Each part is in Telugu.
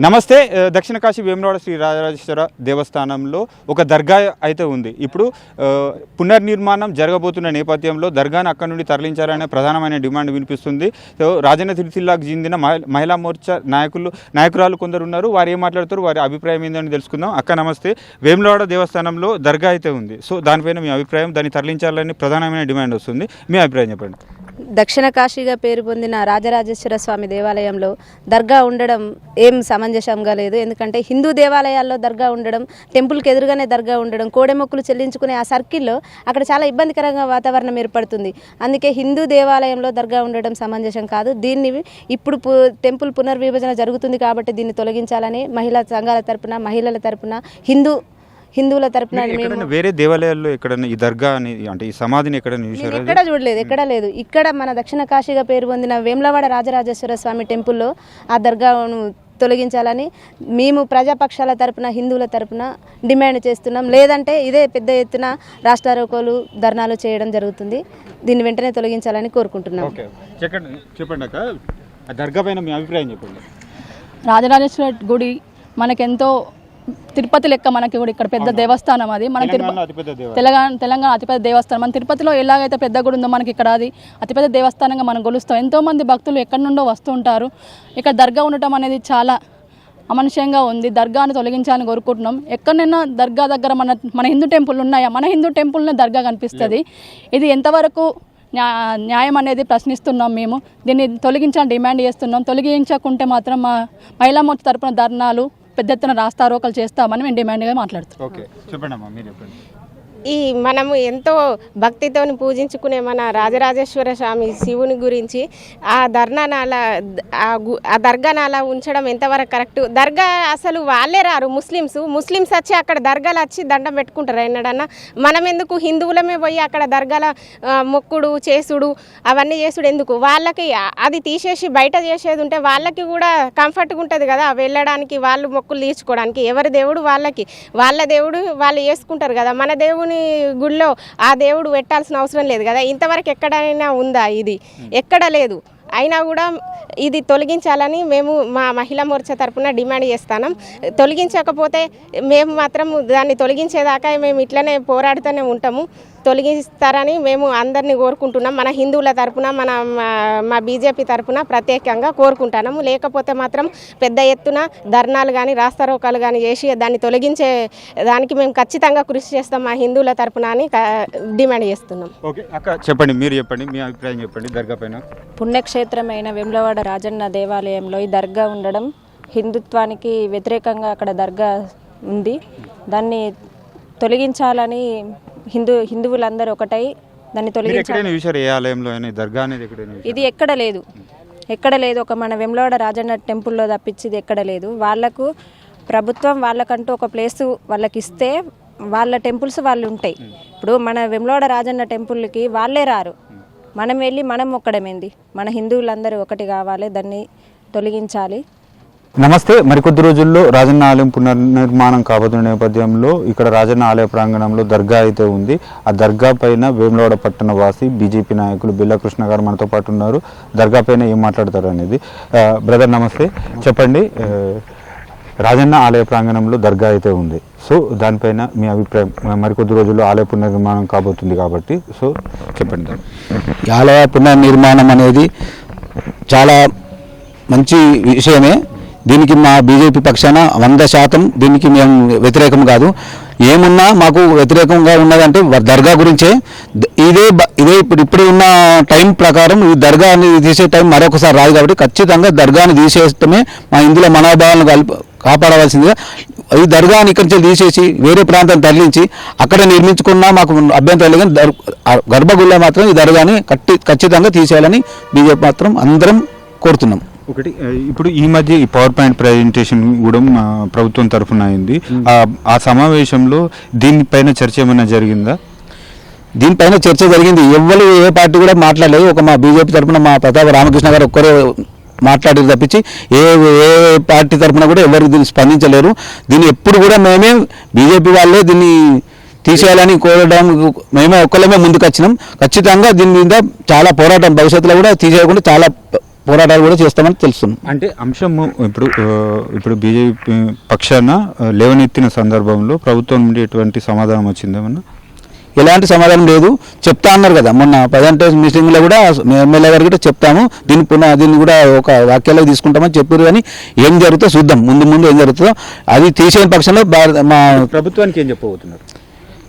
నమస్తే. దక్షిణ కాశీ వేములవాడ శ్రీ రాజరాజేశ్వర దేవస్థానంలో ఒక దర్గా అయితే ఉంది. ఇప్పుడు పునర్నిర్మాణం జరగబోతున్న నేపథ్యంలో దర్గాను అక్కడి నుండి తరలించాలనే ప్రధానమైన డిమాండ్ వినిపిస్తుంది. రాజన్న సిరిసిల్లాకు చెందిన మహిళా మోర్చా నాయకురాలు కొందరు ఉన్నారు. వారు ఏం మాట్లాడుతారు, వారి అభిప్రాయం ఏందని తెలుసుకుందాం. అక్క నమస్తే. వేములవాడ దేవస్థానంలో దర్గా అయితే ఉంది. సో దానిపైన మీ అభిప్రాయం, దాన్ని తరలించాలని ప్రధానమైన డిమాండ్ వస్తుంది. మీ అభిప్రాయం చెప్పండి. దక్షిణ కాశీగా పేరు పొందిన రాజరాజేశ్వర స్వామి దేవాలయంలో దర్గా ఉండడం ఏం సమంజసంగా లేదు. ఎందుకంటే హిందూ దేవాలయాల్లో దర్గా ఉండడం, టెంపుల్కి ఎదురుగానే దర్గా ఉండడం, కోడెమొక్కులు చెల్లించుకునే ఆ సర్కిల్లో అక్కడ చాలా ఇబ్బందికరంగా వాతావరణం ఏర్పడుతుంది. అందుకే హిందూ దేవాలయంలో దర్గా ఉండడం సమంజసం కాదు. దీన్ని ఇప్పుడు టెంపుల్ పునర్విభజన జరుగుతుంది కాబట్టి దీన్ని తొలగించాలని మహిళా సంఘాల తరపున, మహిళల తరపున, హిందువుల తరపున వేరే దేవాలయాల్లో ఎక్కడైనా ఈ దర్గా అంటే ఈ సమాధిని ఎక్కడ చూడలేదు, ఎక్కడ లేదు. ఇక్కడ మన దక్షిణ కాశీగా పేరు పొందిన వేములవాడ రాజరాజేశ్వర స్వామి టెంపుల్లో ఆ దర్గాను తొలగించాలని మేము ప్రజాపక్షాల తరపున, హిందువుల తరపున డిమాండ్ చేస్తున్నాం. లేదంటే ఇదే పెద్ద ఎత్తున రాష్ట్రారోకోలు ధర్నాలు చేయడం జరుగుతుంది. దీన్ని వెంటనే తొలగించాలని కోరుకుంటున్నాం. చెప్పండి అక్క, ఆ దర్గా పైన మీ అభిప్రాయం చెప్పండి. రాజరాజేశ్వర గుడి మనకెంతో తిరుపతి లెక్క మనకి కూడా ఇక్కడ పెద్ద దేవస్థానం. అది మన తెలంగాణ అతిపెద్ద దేవస్థానం. మన తిరుపతిలో ఎలాగైతే పెద్ద గుడి ఉందో మనకి ఇక్కడ అది అతిపెద్ద దేవస్థానంగా మనం కొలుస్తాం. ఎంతోమంది భక్తులు ఎక్కడి నుండో వస్తూ ఉంటారు. ఇక్కడ దర్గా ఉండటం అనేది చాలా అమనుష్యంగా ఉంది. దర్గాను తొలగించాలని కోరుకుంటున్నాం. ఎక్కడైనా దర్గా దగ్గర మన హిందూ టెంపుల్ ఉన్నాయా? మన హిందూ టెంపుల్నే దర్గా కనిపిస్తుంది. ఇది ఎంతవరకు న్యాయం అనేది ప్రశ్నిస్తున్నాం. మేము దీన్ని తొలగించాలని డిమాండ్ చేస్తున్నాం. తొలగించకుంటే మాత్రం మా మహిళా మోర్చా తరపున ధర్నాలు, పెద్ద ఎత్తున రాస్తారోకలు చేస్తామని మేము డిమాండ్గా మాట్లాడుతున్నాం. ఈ మనము ఎంతో భక్తితో పూజించుకునే మన రాజరాజేశ్వర స్వామి శివుని గురించి ఆ దర్గాను అలా ఉంచడం ఎంతవరకు కరెక్ట్? దర్గా అసలు వాళ్ళే రారు, ముస్లిమ్స్ వచ్చి అక్కడ దర్గాలు వచ్చి దండం పెట్టుకుంటారు. ఎన్నడన్నా మనం ఎందుకు హిందువులమే పోయి అక్కడ దర్గాల మొక్కుడు చేసుడు అవన్నీ చేసుడు ఎందుకు? వాళ్ళకి అది తీసేసి బయట చేసేది ఉంటే వాళ్ళకి కూడా కంఫర్ట్గా ఉంటుంది కదా వెళ్ళడానికి, వాళ్ళు మొక్కులు తీర్చుకోవడానికి. ఎవరి దేవుడు వాళ్ళకి, వాళ్ళ దేవుడు వాళ్ళు చేసుకుంటారు కదా. మన దేవుని గుళ్ళో ఆ దేవుడు పెట్టాల్సిన అవసరం లేదు కదా. ఇంతవరకు ఎక్కడైనా ఉందా? ఇది ఎక్కడ లేదు. అయినా కూడా ఇది తొలగించాలని మేము మా మహిళా మోర్చా తరపున డిమాండ్ చేస్తున్నాం. తొలగించకపోతే మేము మాత్రం దాన్ని తొలగించేదాకా మేము ఇట్లనే పోరాడుతూనే ఉంటాము. తొలగిస్తారని మేము అందరినీ కోరుకుంటున్నాం. మన హిందువుల తరపున, మా బీజేపీ తరపున ప్రత్యేకంగా కోరుకుంటున్నాము. లేకపోతే మాత్రం పెద్ద ఎత్తున ధర్నాలు కానీ, రాస్తారోకాలు కానీ చేసి దాన్ని తొలగించే దానికి మేము ఖచ్చితంగా కృషి చేస్తాం మా హిందువుల తరపున అని డిమాండ్ చేస్తున్నాం. ఓకే అక్క, చెప్పండి, మీరు చెప్పండి, మీ అభిప్రాయం చెప్పండి. దర్గా పైన పుణ్యక్షేత్రమైన వేములవాడ రాజన్న దేవాలయంలో ఈ దర్గా ఉండడం హిందుత్వానికి వ్యతిరేకంగా అక్కడ దర్గా ఉంది. దాన్ని తొలగించాలని హిందువులందరూ ఒకటై దాన్ని తొలగించాలి. ఇది ఎక్కడ లేదు. ఒక మన వేములవాడ రాజన్న టెంపుల్లో తప్పించి ఇది ఎక్కడ లేదు. వాళ్ళకు ప్రభుత్వం వాళ్ళకంటూ ఒక ప్లేస్ వాళ్ళకి ఇస్తే వాళ్ళ టెంపుల్స్ వాళ్ళు ఉంటాయి. ఇప్పుడు మన వేములవాడ రాజన్న టెంపుల్కి వాళ్ళే రారు, మనం వెళ్ళి మనం మొక్కడమేంది? మన హిందువులందరూ ఒకటి కావాలి, దాన్ని తొలగించాలి. నమస్తే. మరికొద్ది రోజుల్లో రాజన్న ఆలయం పునర్నిర్మాణం కాబోతున్న నేపథ్యంలో ఇక్కడ రాజన్న ఆలయ ప్రాంగణంలో దర్గా అయితే ఉంది. ఆ దర్గా పైన వేములవాడ పట్టణ వాసి బీజేపీ నాయకులు బిల్లకృష్ణ గారు మనతో పాటు ఉన్నారు. దర్గా పైన ఏం మాట్లాడతారు అనేది. బ్రదర్ నమస్తే, చెప్పండి. రాజన్న ఆలయ ప్రాంగణంలో దర్గా అయితే ఉంది. సో దానిపైన మీ అభిప్రాయం. మరికొద్ది రోజుల్లో ఆలయ పునర్నిర్మాణం కాబోతుంది కాబట్టి సో చెప్పండి. ఆలయ పునర్నిర్మాణం అనేది చాలా మంచి విషయమే. దీనికి మా బీజేపీ పక్షాన 100% దీనికి మేము వ్యతిరేకం కాదు. ఏమున్నా మాకు వ్యతిరేకంగా ఉన్నదంటే దర్గా గురించే. ఇదే ఇప్పుడు ఉన్న టైం ప్రకారం ఈ దర్గాని తీసే టైం మరొకసారి రాదు కాబట్టి ఖచ్చితంగా దర్గాని తీసేయటమే మా హిందువుల మనోభావాలను కాపాడవలసిందిగా. ఈ దర్గాని ఇక్కడి నుంచి తీసేసి వేరే ప్రాంతం తరలించి అక్కడ నిర్మించుకున్నా మాకు అభ్యంతరం లేదు. గర్భగుడిలో మాత్రం ఈ దర్గాని ఖచ్చితంగా తీసేయాలని బీజేపీ మాత్రం అందరం కోరుతున్నాం. ఒకటి, ఇప్పుడు ఈ మధ్య ఈ పవర్ పాయింట్ ప్రజెంటేషన్ కూడా ప్రభుత్వం తరఫున అయింది. ఆ సమావేశంలో దీనిపైన చర్చ ఏమైనా జరిగిందా? దీనిపైన చర్చ జరిగింది. ఏ పార్టీ కూడా మాట్లాడలేదు. ఒక మా బీజేపీ తరఫున మా ప్రతాప రామకృష్ణ గారు ఒక్కరే మాట్లాడారు తప్పించి ఏ పార్టీ తరఫున కూడా ఎవరు దీన్ని స్పందించలేరు. దీన్ని ఎప్పుడు కూడా మేమే బీజేపీ వాళ్ళే దీన్ని తీసేయాలని కోరడం మేమే ఒక్కళ్ళమే ముందుకు వచ్చినాం. ఖచ్చితంగా దీని మీద చాలా పోరాటం, భవిష్యత్తులో కూడా తీసేయకుండా చాలా పోరాటాలు కూడా చేస్తామని తెలుస్తున్నాం. అంటే అంశము ఇప్పుడు బీజేపీ పక్షాన లేవనెత్తిన సందర్భంలో ప్రభుత్వం నుండి ఎటువంటి సమాధానం వచ్చిందేమన్నా? ఎలాంటి సమాధానం లేదు. చెప్తా అన్నారు కదా మొన్న 10 మీటింగ్లో కూడా ఎమ్మెల్యే గారు కూడా చెప్తాము, దీన్ని కూడా ఒక వాక్యాల్లో తీసుకుంటామని చెప్పారు. కానీ ఏం జరుగుతుందో చూద్దాం, ముందు ఏం జరుగుతుందో. అది తీసేయని పక్షంలో మా ప్రభుత్వానికి ఏం చెప్పబోతున్నారు?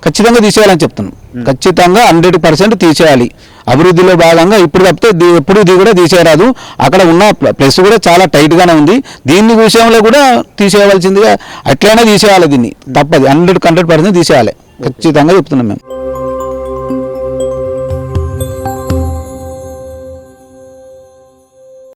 ఖచ్చితంగా తీసేయాలని చెప్తున్నాం. ఖచ్చితంగా 100% తీసేయాలి. అభివృద్ధిలో భాగంగా ఇప్పుడు తప్పితే ఎప్పుడు ఇది కూడా తీసేయరాదు. అక్కడ ఉన్న ప్లేస్ కూడా చాలా టైట్గానే ఉంది. దీన్ని విషయంలో కూడా తీసేయవలసిందిగా అట్లయినా తీసేయాలి. దీన్ని తప్పదు, 100% తీసేయాలి. ఖచ్చితంగా చెప్తున్నాం మేము.